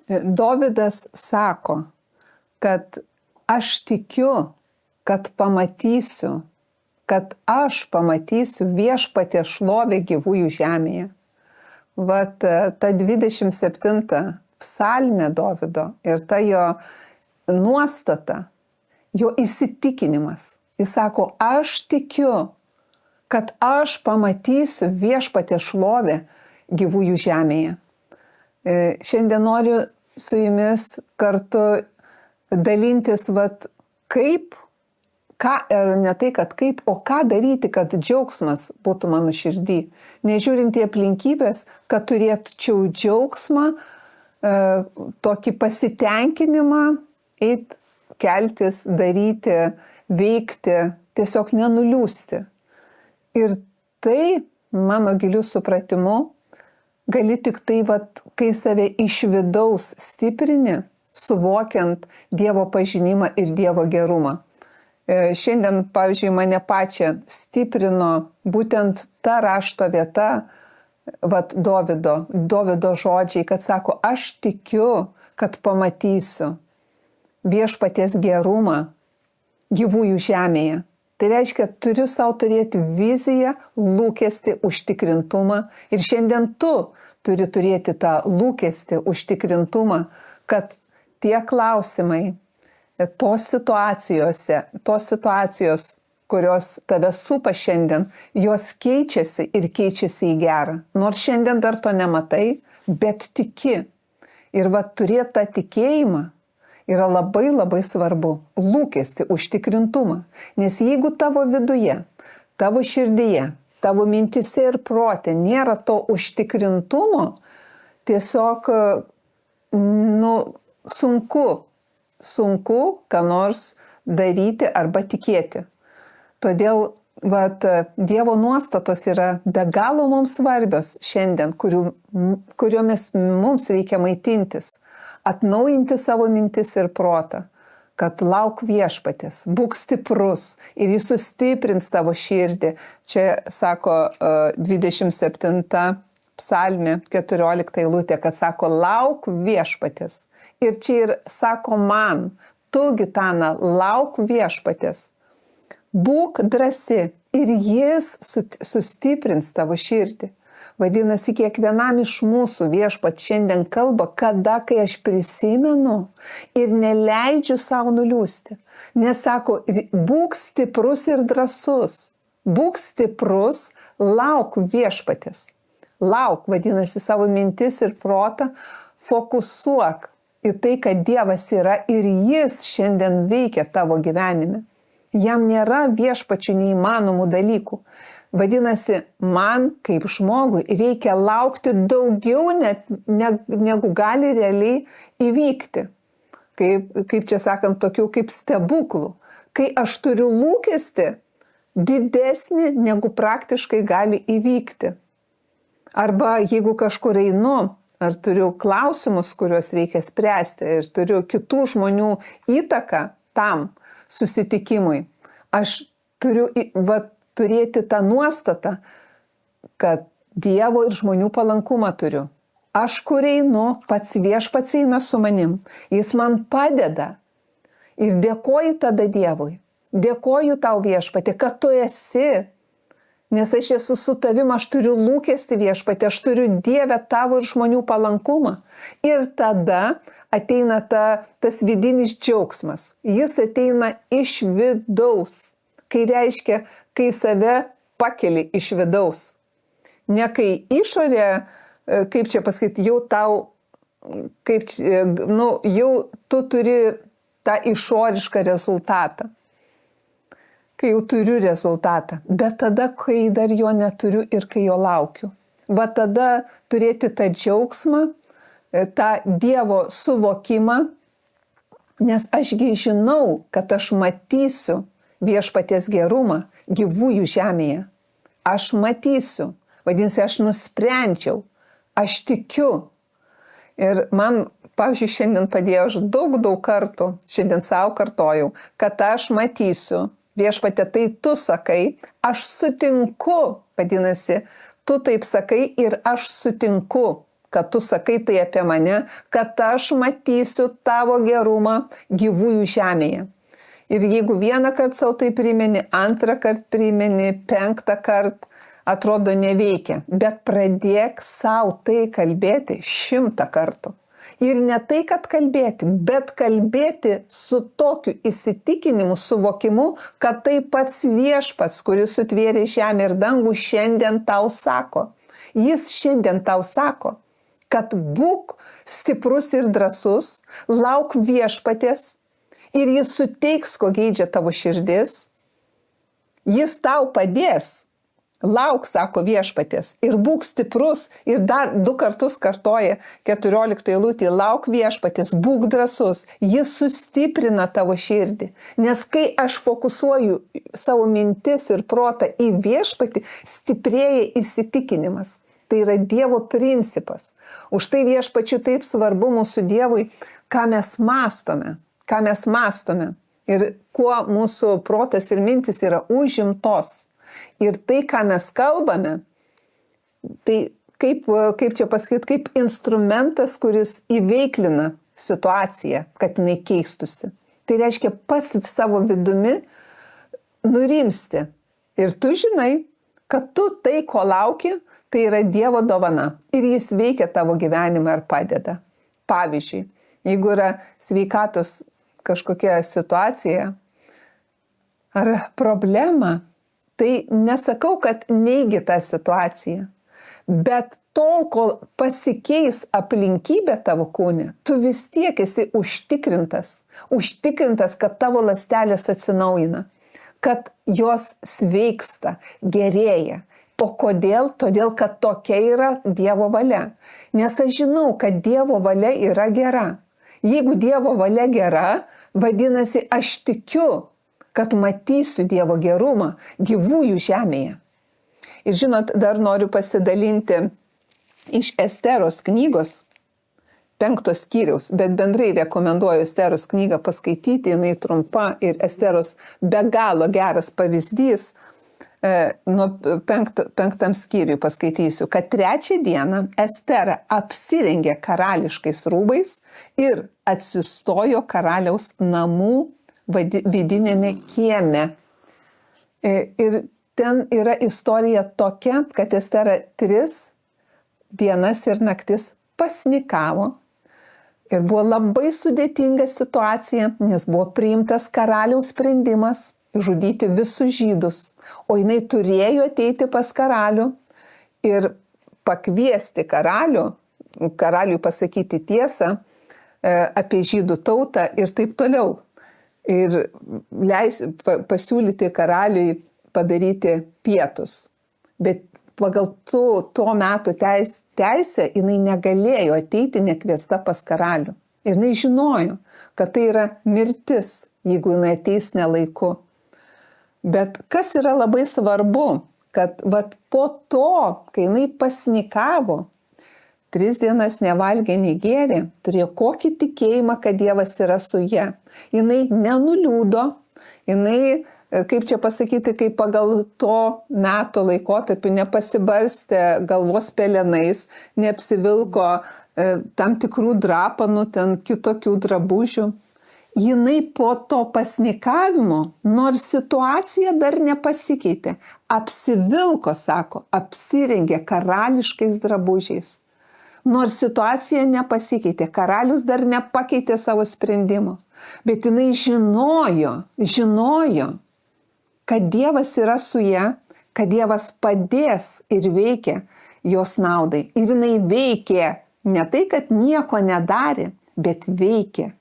Dovydas sako, kad aš tikiu, kad aš pamatysiu viešpaties šlovę gyvųjų žemėje. Vat ta 27 psalmė Dovydo ir ta jo nuostata, jo įsitikinimas. Jis sako, aš tikiu, kad aš pamatysiu viešpaties šlovę gyvųjų žemėje. Šiandien noriu su jumis kartu dalintis, kaip, ne tai, kad kaip, o ką daryti, kad džiaugsmas būtų mano širdį. Nežiūrint į aplinkybės, kad turėčiau džiaugsmą, tokį pasitenkinimą, keltis, daryti, veikti, tiesiog nenuliūsti. Ir tai, mano giliu supratimu, gali tik tai, kai save iš vidaus stiprini, suvokiant Dievo pažinimą ir Dievo gerumą. Šiandien, pavyzdžiui, mane pačią stiprino būtent ta rašto vieta, Dovydo žodžiai, kad sako, aš tikiu, kad pamatysiu viešpaties gerumą gyvųjų žemėje. Tai reiškia, turiu savo turėti viziją, lūkestį, užtikrintumą. Ir šiandien tu turi turėti tą lūkestį, užtikrintumą, kad tie klausimai, tos situacijos, kurios tave supa šiandien, jos keičiasi ir keičiasi į gerą. Nors šiandien dar to nematai, bet tiki. Ir turėti tą tikėjimą yra labai labai svarbu. Lūkestį, užtikrintumą. Nes jeigu tavo viduje, tavo širdyje, tavo mintise ir prote nėra to užtikrintumo, tiesiog sunku ką nors daryti arba tikėti. Todėl Dievo nuostatos yra be galo mums svarbios šiandien, kuriomis mums reikia maitintis. Atnaujinti savo mintis ir protą, kad lauk viešpaties, būk stiprus ir jis sustiprins tavo širdį. Čia sako 27 psalmė 14 eilutė, kad sako, lauk viešpaties. Ir čia ir sako man, tu, Gitana, lauk viešpaties. Būk drąsi ir jis sustiprins tavo širdį. Vadinasi, kiekvienam iš mūsų viešpats šiandien kalba, kai aš prisimenu ir neleidžiu savo nuliūsti. Nes sako, būk stiprus ir drąsus. Būk stiprus, lauk viešpatės. Lauk, vadinasi, savo mintis ir protą, fokusuok į tai, kad Dievas yra ir jis šiandien veikia tavo gyvenime. Jam nėra viešpačių neįmanomų dalykų. Vadinasi, man kaip žmogui reikia laukti daugiau negu gali realiai įvykti. Kaip čia sakant, tokių kaip stebuklų. Kai aš turiu lūkestį didesnį negu praktiškai gali įvykti. Arba jeigu kažkur einu, ar turiu klausimus, kuriuos reikia spręsti ir turiu kitų žmonių įtaką tam susitikimui, aš turiu turėti tą nuostatą, kad Dievo ir žmonių palankumą turiu. Aš kur einu, pats viešpats eina su manim. Jis man padeda. Ir dėkoju tada Dievui. Dėkoju tau viešpatė, kad tu esi. Nes aš esu su tavim, aš turiu lūkestį viešpatė, aš turiu Dievę tavo ir žmonių palankumą. Ir tada ateina tas vidinis džiaugsmas. Jis ateina iš vidaus. Kai reiškia, kai save pakeli iš vidaus. Ne kai išorė, kaip čia pasakyti, jau tau, jau tu turi tą išorišką rezultatą. Kai jau turiu rezultatą. Bet tada, kai dar jo neturiu ir kai jo laukiu. Tada turėti tą džiaugsmą, tą Dievo suvokimą, nes ašgi žinau, kad aš matysiu viešpaties gerumą gyvųjų žemėje. Aš matysiu, vadinasi, aš nusprendžiau, aš tikiu. Ir man, pavyzdžiui, šiandien padėjo, aš daug kartų, šiandien savo kartojau, kad aš matysiu, viešpatie, tai tu sakai, aš sutinku, vadinasi, tu taip sakai ir aš sutinku, kad tu sakai tai apie mane, kad aš matysiu tavo gerumą gyvųjų žemėje. Ir jeigu vieną kartą savo tai primeni, antrą kartą primeni, penktą kartą, atrodo neveikia. Bet pradėk savo tai kalbėti 100 kartų. Ir ne tai, kad kalbėti, bet kalbėti su tokiu įsitikinimu, suvokimu, kad tai pats viešpats, kuris sutvėrė žemę ir dangų, šiandien tau sako. Jis šiandien tau sako, kad būk stiprus ir drąsus, lauk viešpaties ir jis suteiks, ko geidžia tavo širdis. Jis tau padės. Lauk, sako viešpaties, ir būk stiprus, ir dar 2 kartus kartoja 14 eilutė, lauk viešpaties, būk drąsus, jis sustiprina tavo širdį. Nes kai aš fokusuoju savo mintis ir protą į viešpatį, stiprėja įsitikinimas. Tai yra Dievo principas. Už tai viešpačiu taip svarbu mūsų Dievui, ką mes mąstome. Ir kuo mūsų protas ir mintis yra užimtos. Ir tai, ką mes kalbame, tai kaip čia pasakyti, kaip instrumentas, kuris įveiklina situaciją, kad jinai keistusi. Tai reiškia pats savo vidumi nurimsti. Ir tu žinai, kad tu tai, ko lauki, tai yra Dievo dovana. Ir jis veikia tavo gyvenimą ir padeda. Pavyzdžiui, jeigu yra sveikatos kažkokia situacija ar problema, tai nesakau, kad neigi tą situaciją, bet tol, kol pasikeis aplinkybė tavo kūne, tu vis tiek esi užtikrintas, kad tavo ląstelės atsinaujina, kad jos sveiksta, gerėja. O kodėl? Todėl, kad tokia yra Dievo valia. Nes aš žinau, kad Dievo valia yra gera. Jeigu Dievo valia gera, vadinasi, aš tikiu, kad matysiu Dievo gerumą gyvųjų žemėje. Ir žinot, dar noriu pasidalinti iš Esteros knygos, 5 skyriaus, bet bendrai rekomenduoju Esteros knygą paskaityti, jinai trumpa ir Esteros be galo geras pavyzdys. Nuo 5 skyriui paskaitysiu, kad 3 dieną Estera apsirengė karališkais rūbais ir atsistojo karaliaus namų vidinėme kieme. Ir ten yra istorija tokia, kad Estera 3 dienas ir naktis pasnikavo. Ir buvo labai sudėtinga situacija, nes buvo priimtas karaliaus sprendimas žudyti visus žydus. O jinai turėjo ateiti pas karalių ir pakviesti karaliui pasakyti tiesą apie žydų tautą ir taip toliau. Ir pasiūlyti karaliui padaryti pietus. Bet pagal to meto teisę jinai negalėjo ateiti nekviesta pas karalių. Ir jinai žinojo, kad tai yra mirtis, jeigu jinai ateis nelaiku. Bet kas yra labai svarbu, kad po to, kai jinai pasnikavo, 3 dienas nevalgė, negėrė, turėjo kokį tikėjimą, kad Dievas yra su ja. Jinai nenuliūdo, jinai, kaip čia pasakyti, kaip pagal to meto laikotarpį nepasibarstė galvos pelenais, neapsivilko tam tikrų drapanų, ten kitokių drabužių. Jinai po to pasnikavimo, nors situacija dar nepasikeitė, apsivilko, sako, apsirengė karališkais drabužiais. Nors situacija nepasikeitė, karalius dar nepakeitė savo sprendimo, bet jinai žinojo, kad Dievas yra su ja, kad Dievas padės ir veikia jos naudai. Ir jinai veikė, ne tai, kad nieko nedarė, bet veikė,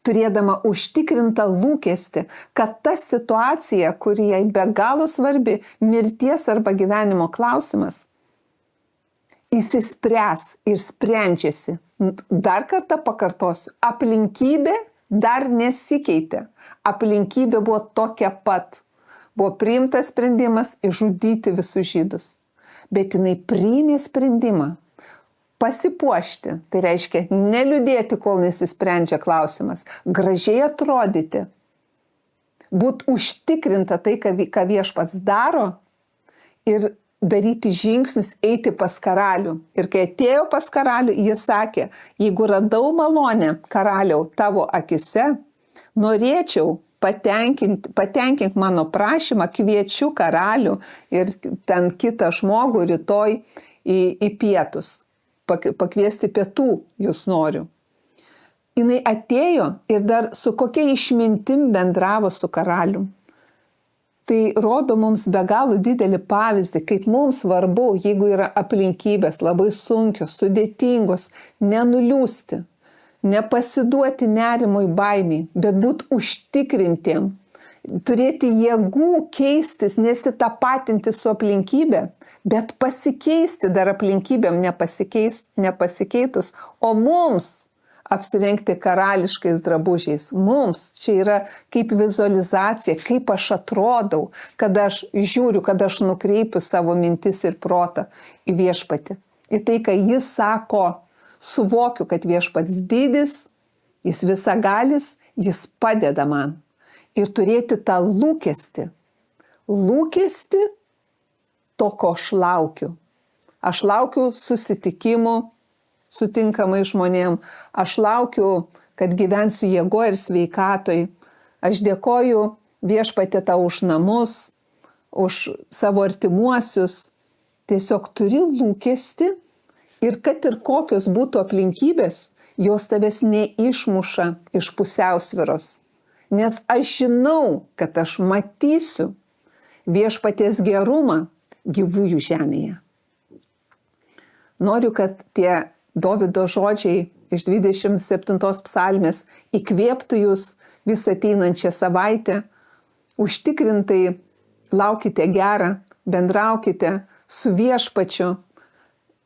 turėdama užtikrintą lūkestį, kad ta situacija, kuri jai be galo svarbi, mirties arba gyvenimo klausimas, įsispręs ir sprendžiasi. Dar kartą pakartosiu, aplinkybė dar nesikeitė. Aplinkybė buvo tokia pat. Buvo priimtas sprendimas išžudyti visus žydus. Bet jinai priėmė sprendimą pasipuošti. Tai reiškia neliūdėti, kol nesisprendžia klausimas. Gražiai atrodyti. Būt užtikrinta tai, ką viešpats daro. Ir daryti žingsnius, eiti pas karalių. Ir kai atėjo pas karalių, jis sakė, jeigu radau malonę, karaliau, tavo akise, norėčiau patenkink mano prašymą, kviečiu karalių ir ten kitą žmogų rytoj į pietus. Pakviesti pietų jūs noriu. Jinai atėjo ir dar su kokia išmintim bendravo su karalium. Tai rodo mums be galo didelį pavyzdį, kaip mums svarbu, jeigu yra aplinkybės labai sunkios, sudėtingos, nenuliūsti, nepasiduoti nerimui, baimiai, bet būti užtikrintiem, turėti jėgų keistis, nesitapatinti su aplinkybė, bet pasikeisti dar aplinkybėm nepasikeitus, o mums apsirengti karališkais drabužiais. Mums čia yra kaip vizualizacija, kaip aš atrodau, kad aš žiūriu, kad aš nukreipiu savo mintis ir protą į viešpatį. Į tai, ką jis sako, suvokiu, kad viešpats didis, jis visagalis, jis padeda man. Ir turėti tą lūkestį. Lūkestį to, ko aš laukiu. Aš laukiu susitikimų su tinkamai žmonėm. Aš laukiu, kad gyvensiu jėgoje ir sveikatoj. Aš dėkoju viešpatie tau už namus, už savo artimuosius. Tiesiog turi lūkestį ir kad ir kokios būtų aplinkybės, jos tavęs neišmuša iš pusiausviros. Nes aš žinau, kad aš matysiu viešpaties gerumą gyvųjų žemėje. Noriu, kad tie Dovydo žodžiai iš 27 psalmės įkvėptų jūs visą ateinančią savaitę. Užtikrintai laukite gerą, bendraukite su viešpačiu.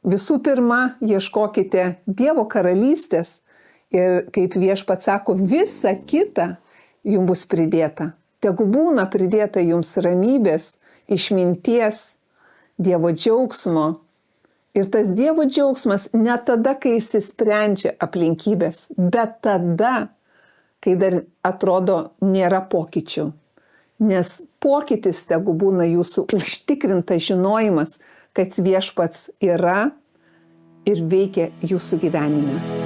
Visų pirma, ieškokite Dievo karalystės ir, kaip viešpats sako, visa kita jums bus pridėta. Tegu būna pridėta jums ramybės, išminties, Dievo džiaugsmo. Ir tas Dievo džiaugsmas ne tada, kai išsisprendžia aplinkybės, bet tada, kai dar atrodo nėra pokyčių. Nes pokytis tegu būna jūsų užtikrintas žinojimas, kad viešpats yra ir veikia jūsų gyvenime.